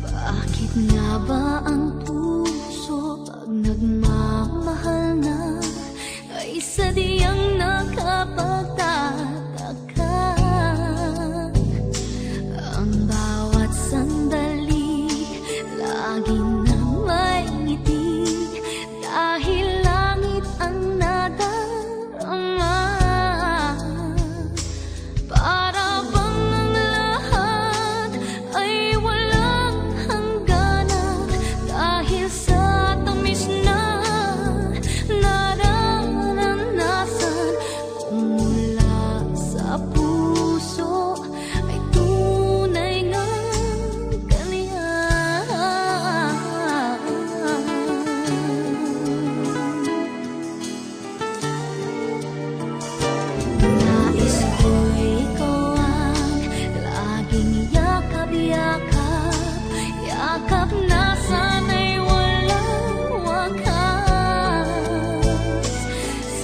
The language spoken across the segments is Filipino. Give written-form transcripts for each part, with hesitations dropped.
Bakit nga ba ang puso pag nagmamahal na ay sadyang nakapagtataka? Ang bawat sandali lagi na may ngiti dahil langit ang nadarama. Para bang ang lahat ay walang hangganan dahil sa tamis na nararanasan. Kung mula sa puso ay tunay ngang ganyan. Nais ko'y ikaw ang laging yakap-yakap, yakap na sana'y walang wakas.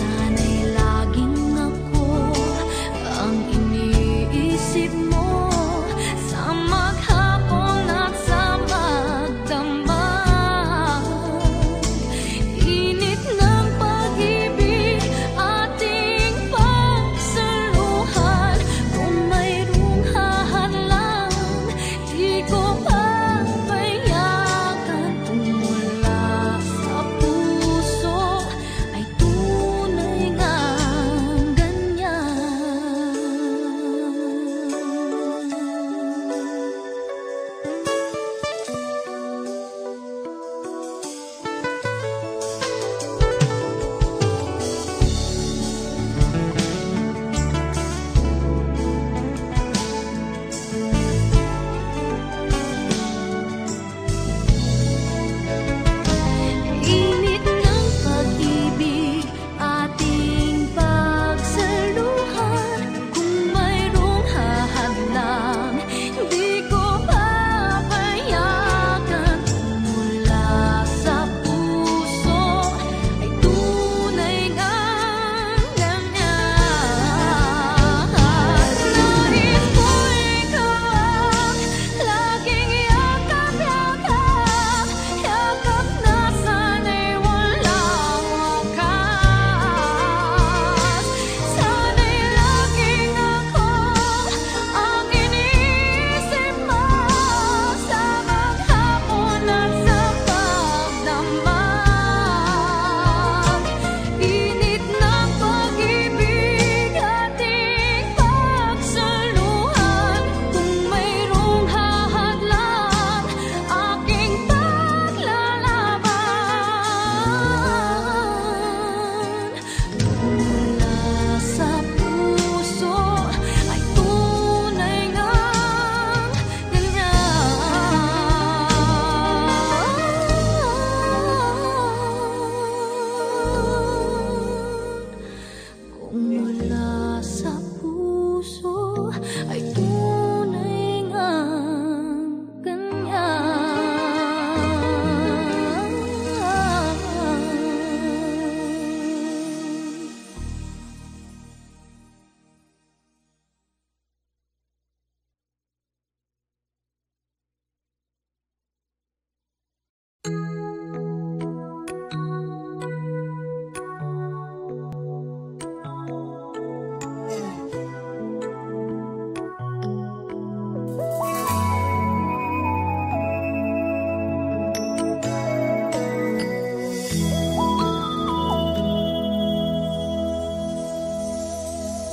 Sana'y laging ako ang iniisip mo sa maghapon at sa magdamag. Init ng pag-ibig ating pagsaluhan. Kung mayroong hahadlang, di ko papayagan. Kung mula sa puso ay tunay ngang ganyan. Init ng pag-ibig ating pagsaluhan. Kung mayroong hahadlang, di ko papayagan. Kung mula sa puso ay tunay ngang ganyan. Nais ko'y ikaw ang laging yakap-yakap, yakap na sana'y walang wakas. Sana'y laging ako ang iniisip mo sa maghapon at sa magdamag. Init ng pag-ibig ating pagsaluhan. Kung mayroong hahadlang, aking paglalaban. Mula sa puso ay tunay ngang ganyan. Kung mula sa puso ay tunay ngang ganyan.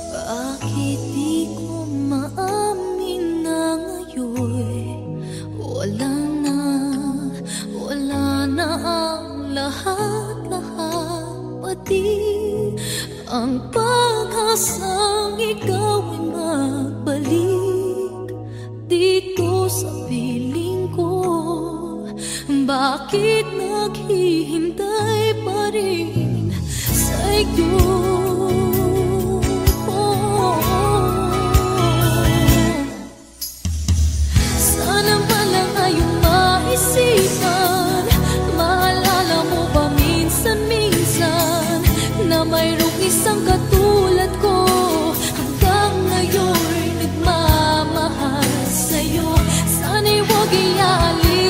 Bakit di ko maamin na ngayon wala na ang lahat-lahat, pati ang pag-asang ikaw ay magbalik dito sa piling ko. Bakit naghihintay pa rin sa'yo? Sana pala ngayong maisipan, maalala mo ba minsan-minsan na mayroong isang katulad ko hanggang ngayon nagmamahal sa'yo. Sana'y huwag iaalin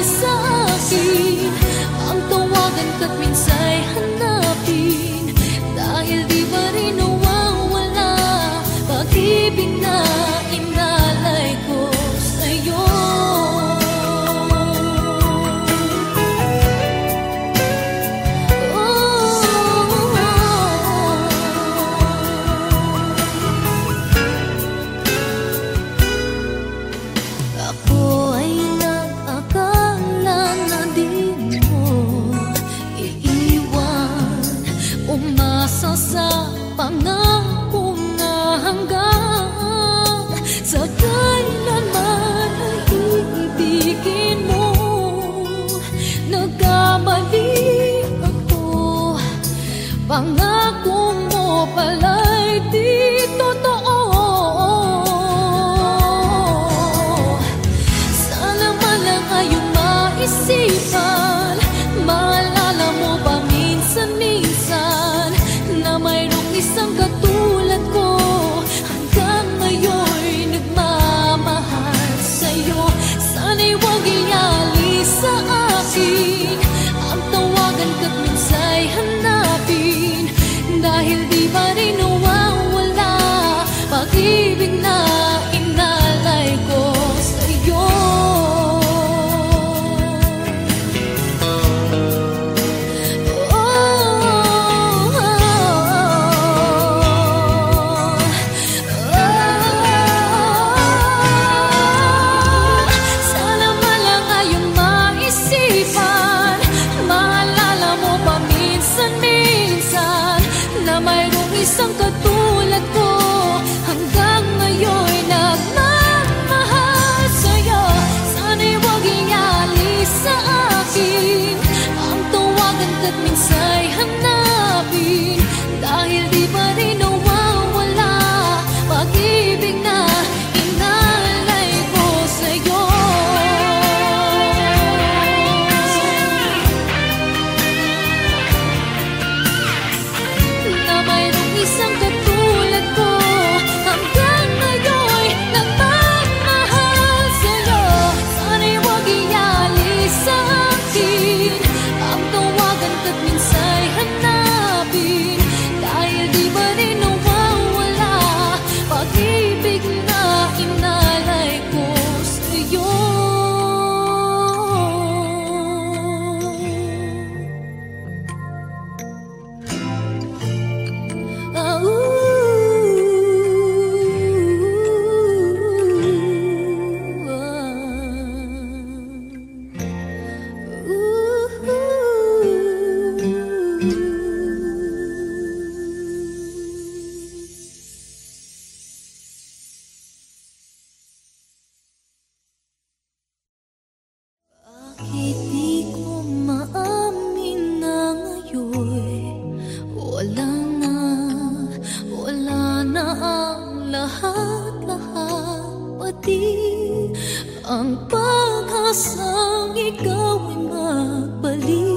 dating ang pag-asang ikaw ay magbalik.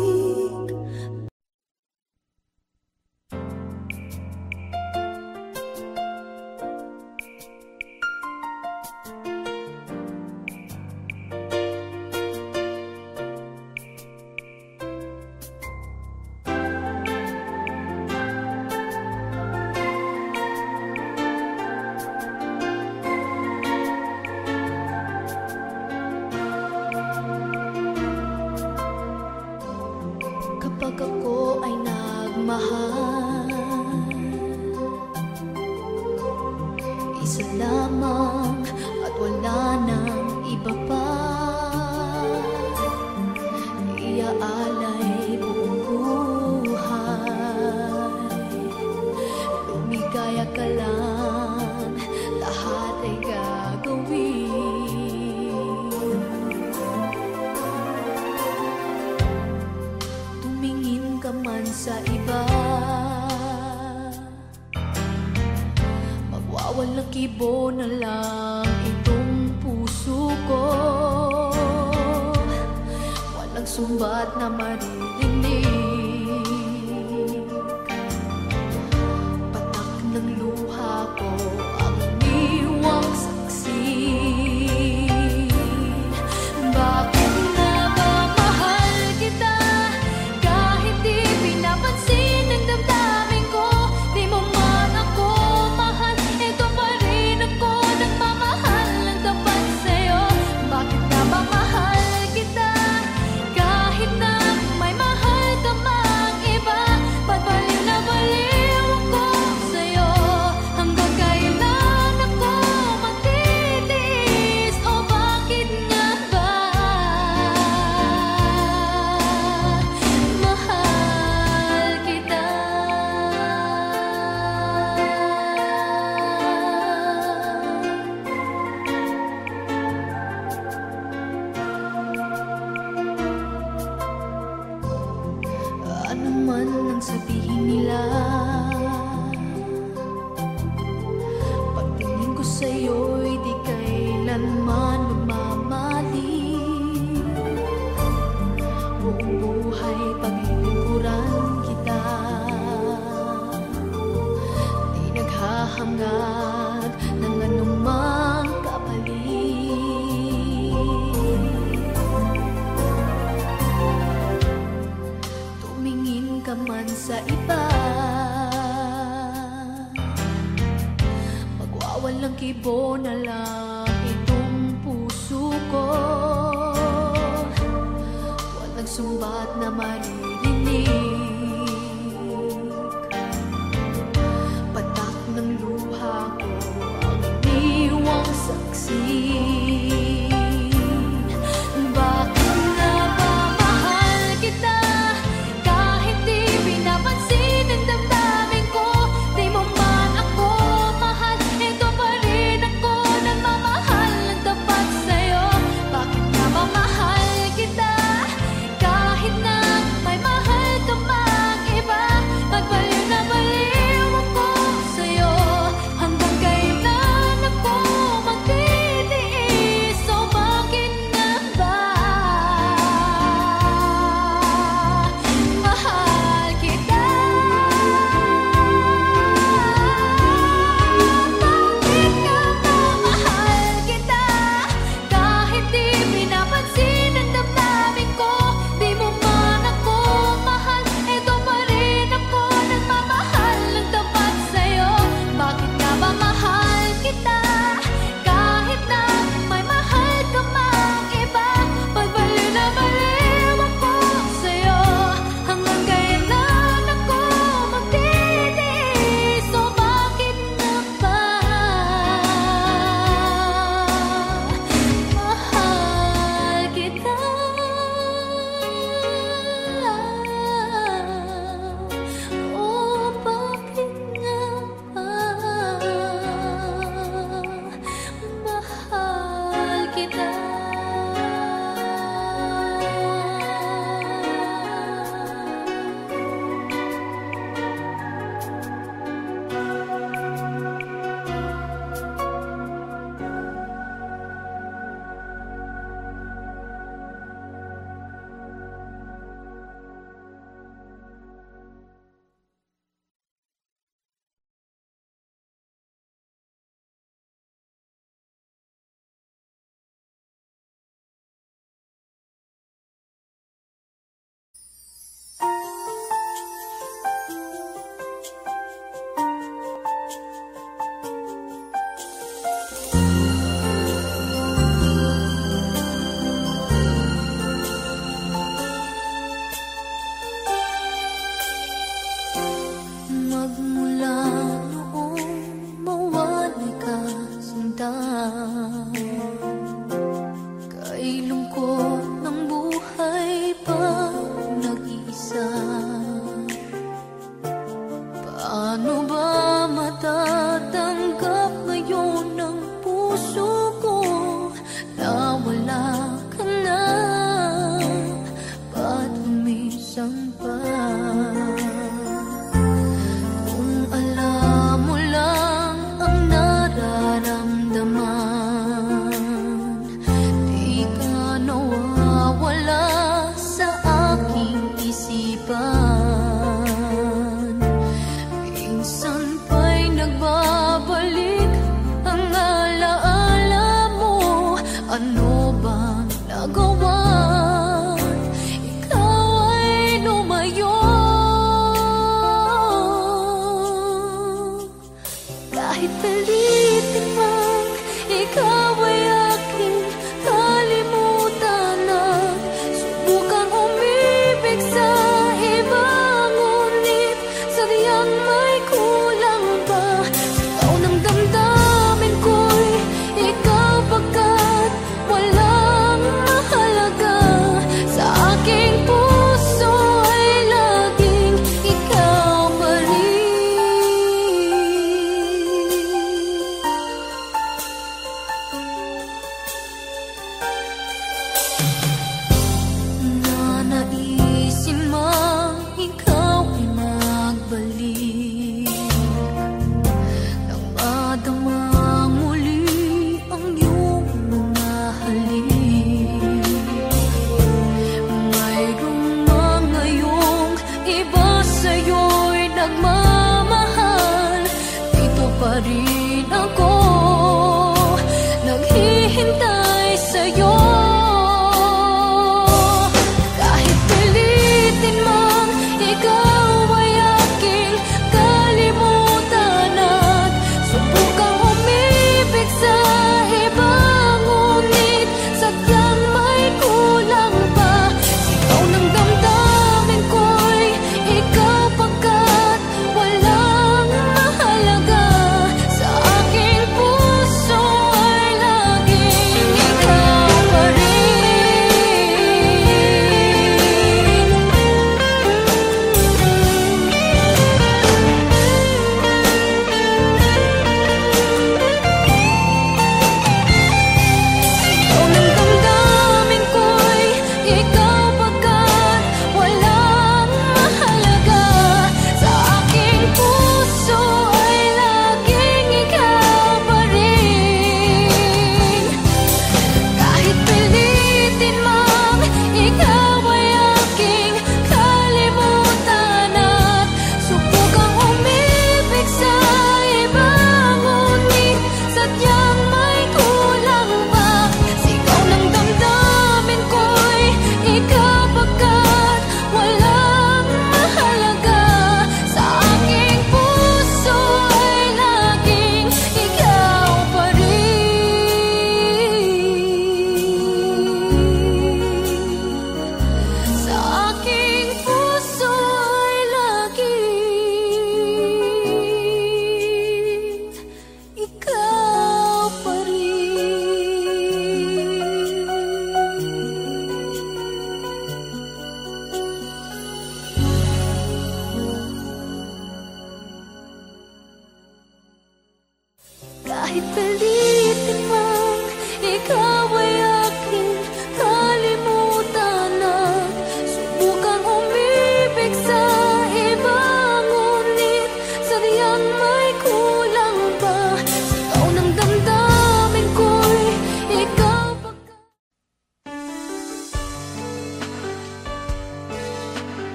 Kapag ako ay nagmahal, isa lamang at wala nang iba pa. Iaalay buong buhay, lumigaya ka lang, lahat ay gagawin. Tumingin ka man sa iba, magwawalang kibo na lang itong puso ko. Walang sumbat na maririnig, patak ng luha ko ang iniwang saksi. Bakit nga ba mahal kita? Kahit di pinapansin ang damdamin ko, di mo man ako mahal, ito pa rin ako nagmamahal ng tapat sa'yo. Bakit nga ba mahal kita? Kahit na may mahal ka mang iba, ba't baliw na baliw ako sa'yo? Hanggang kailan ako magtitiis? O bakit nga ba mahal kita? Ano man ang sabihin nila, pagtingin ko sa'yo'y di kailanman lumamali. Buong buhay paglilingkuran kita, di naghahangad ng anumang kapalit. Tumingin ka man sa iba, magwawalang kibo na lang itong puso ko. Walang sumbat na maririnig, patak ng luha ko ang iniwang saksi. Bakit nga ba mahal kita? Kahit di pinapansin ang damdamin ko, di mo man ako mahal, ito pa rin ako nagmamahal ng tapat sa'yo. Bakit nga ba mahal kita? Kahit na may Magmula noong mawalay ka sinta, kay lungkot ng buhay pa nag-iisa.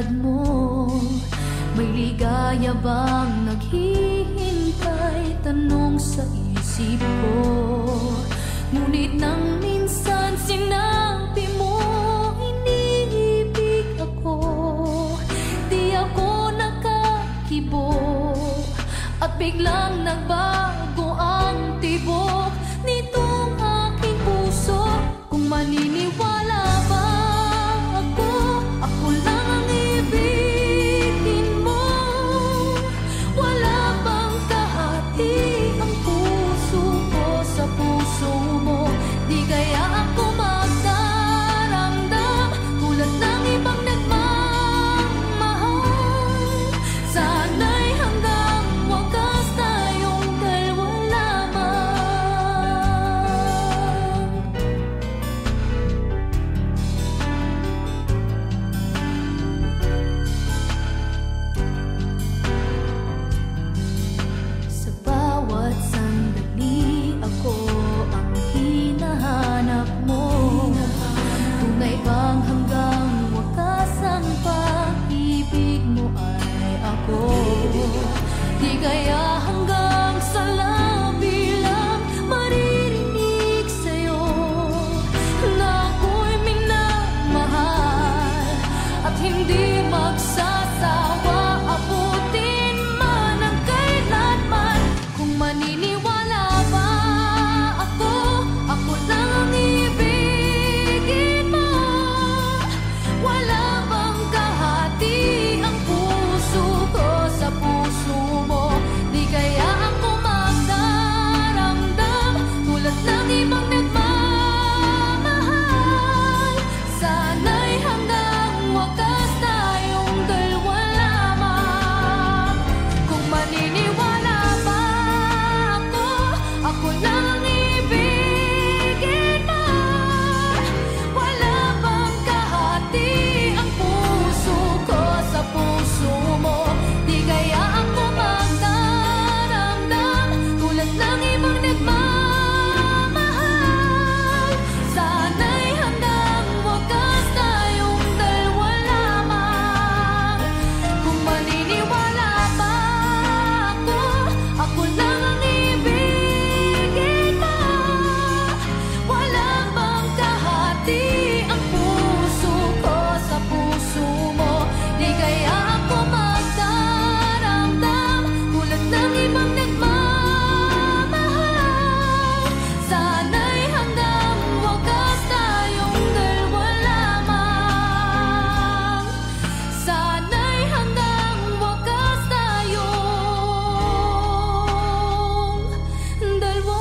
katulad mo? May ligaya bang naghihintay? Tanong sa isip ko. Ngunit nang minsan sinabi mo iniibig ako, di ako nakakibo at biglang nagbago ang tibok nitong aking puso. Kung maniniwala ba ako, ako lang ang ibigin mo. Wala bang kahati ang puso ko sa puso mo? Di kaya ako magdaramdam tulad ng ibang nagmamahal? Sana'y hanggang wakas tayong dalawa lamang. Sa bawat sandali ako ang hinahanap mo. Tunay bang hanggang wakas ang pag-ibig mo ay ako? Di kaya hanggang sa labi lang maririnig sa'yo na ako'y minamahal at hindi magsasawa abutin man ang kailanman. Kung maniniwala ba ako, ako lang ang ibigin mo. Wala bang kahati ang puso ko sa puso mo? Di kaya ako magdaramdam tulad ng ibang nagmamahal? Sana'y hanggang wakas tayong dalawa lamang. Kung maniniwala ba ako, ako lang ang ibigin mo. Wala bang kahati ang puso ko sa puso mo? Di kaya ako magdaramdam tulad ng ibang nagmamahal? Sana'y hanggang wakas tayong dalawa lamang. Kung maniniwala ba ako, ako lang ang ibigin mo. Wala bang kahati ang puso ko sa puso mo? Di kaya ako magdaramdam tulad ng ibang nagmamahal? Sana'y hanggang wakas tayong dalawa lamang. Sana'y hanggang wakas tayong dalawa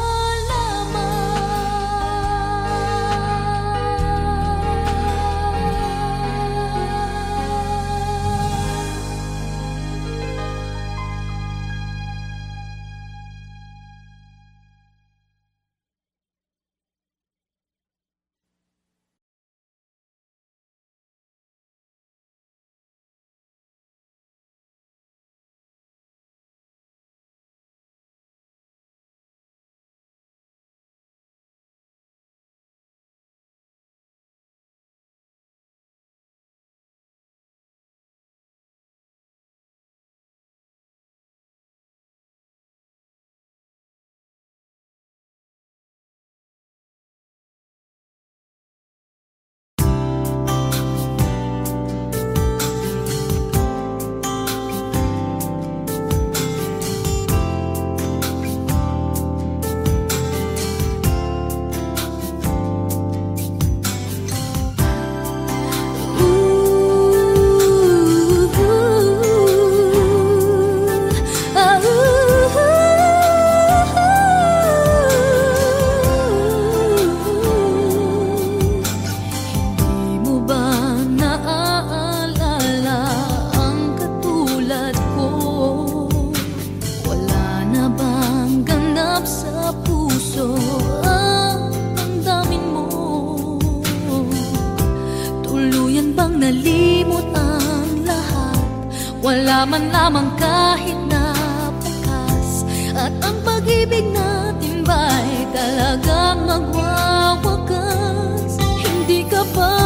wala man lamang kahit na bakas. At ang pag-ibig natin ba'y talagang magwawakas? Hindi ka ba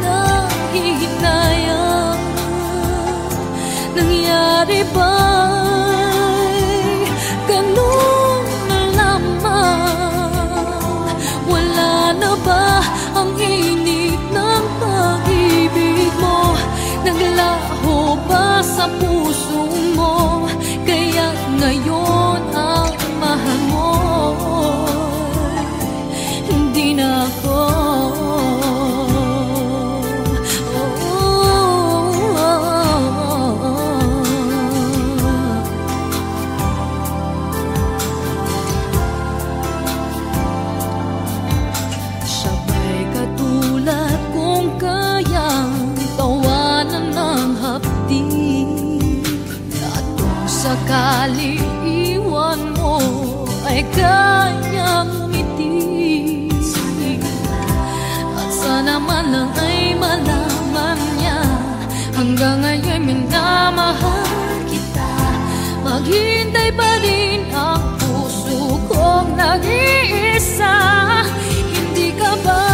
nahihintay? ba'y ganun na lamang? Wala na ba ang init ng pag-ibig mo? Naglaho ba sa puso mo? Kaya ngayon ang mahal mo hindi na ako. Sabay katulad kung kayang tawanan ng hapdi, at kung sakali iwan mo ay kayang umiti. At sana man lang ay malaman niya hanggang ngayon minamahal kita. Maghintay pa rin ang puso kong nag-iisa. Hindi ka ba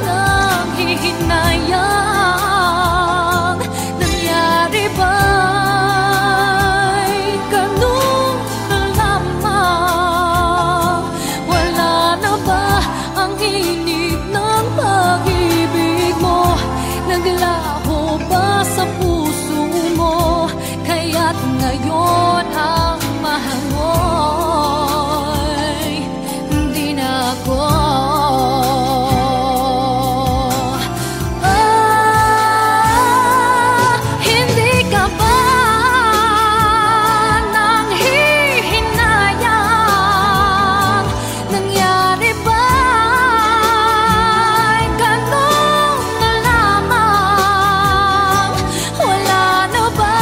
nanghihinayang? Nangyari ba'y ganun na lamang? Wala na ba ang init ng pag-ibig mo? Naglaho ba sa puso mo? Kaya't ngayon ang mahal mo'y hindi na ako. Hindi ka ba nanghihinayang? Nangyari ba'y ganun na lamang? Wala na ba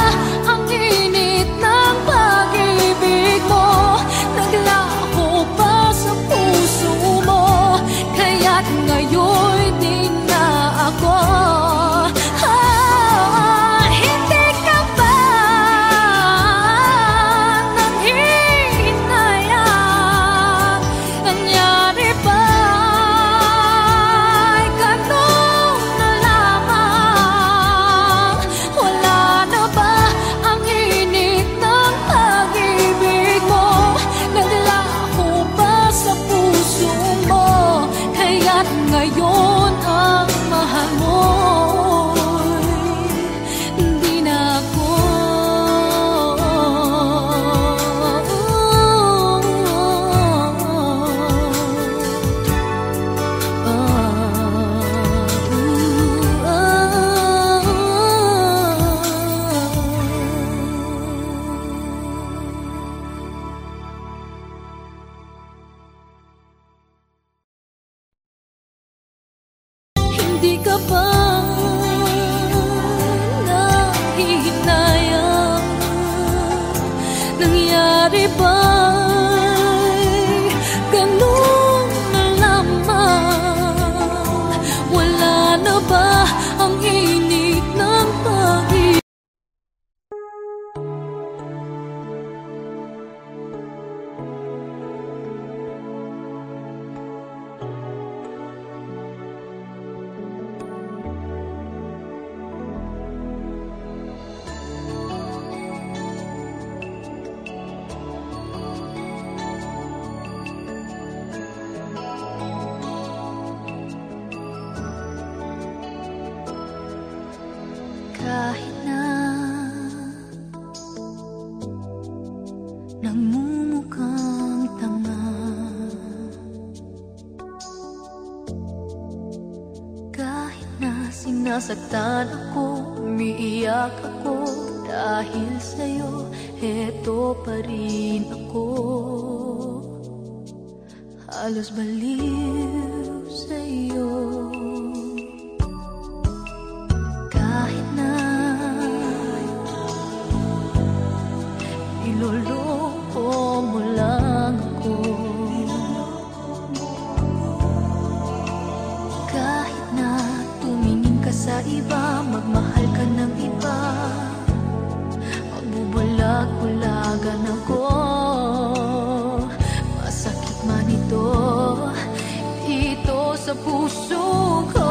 ang init ng pag-ibig mo? Naglaho ba sa puso mo? Kaya't ngayon din na ako. Hindi ka ba nanghihinayang? Nangyari ba'y ganun na lamang? Wala na ba ang init ng pag-ibig mo? Naglaho ba sa puso mo? Kaya't ngayon ang mahal mo'y hindi na ako. Hindi ka ba nanghihinayang? Nangyari ba'y ganun na lamang? Wala na ba ang init ng pag-ibig? Kahit na nagmumukhang tanga, kahit na sinasaktan ako, umiiyak ako dahil sa'yo, eto pa rin ako. Halos baliw sa'yo. Kahit na niloloko mo lang ako, kahit na tumingin ka sa iba, magmahal ka ng iba, magbubulag-bulagan ako, masakit man ito dito sa puso ko.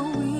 gawin?